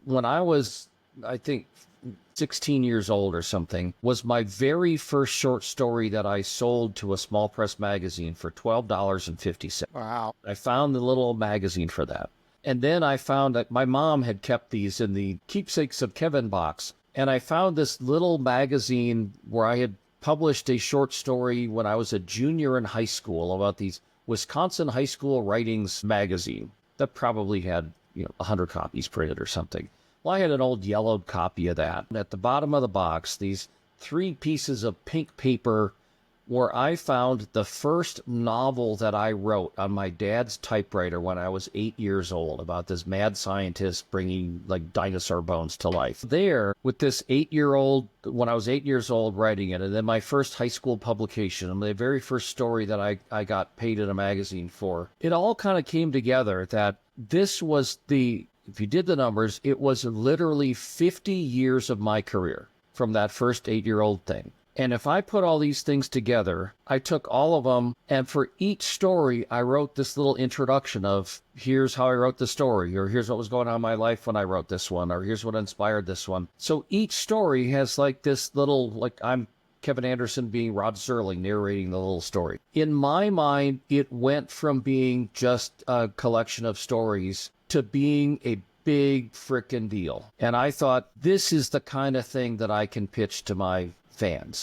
When I was, I think, 16 years old or something, was my very first short story that I sold to a small press magazine for $12.50. Wow. I found the little magazine for that. And then I found that my mom had kept these in the Keepsakes of Kevin box. And I found this little magazine where I had published a short story when I was a junior in high school about these Wisconsin high school writings magazine that probably had, 100 copies printed or something. Well, I had an old yellowed copy of that. And at the bottom of the box, these 3 pieces of pink paper where I found the first novel that I wrote on my dad's typewriter when I was 8 years old about this mad scientist bringing like dinosaur bones to life. There, with this 8-year-old, when I was 8 years old writing it, and then my first high school publication, and the very first story that I got paid in a magazine for, it all kind of came together that this was if you did the numbers, it was literally 50 years of my career from that first 8-year-old thing. And if I put all these things together, I took all of them, and for each story, I wrote this little introduction of, here's how I wrote the story, or here's what was going on in my life when I wrote this one, or here's what inspired this one. So each story has like this little, like I'm Kevin Anderson being Rod Serling narrating the little story. In my mind, it went from being just a collection of stories to being a big frickin' deal. And I thought, this is the kind of thing that I can pitch to my fans.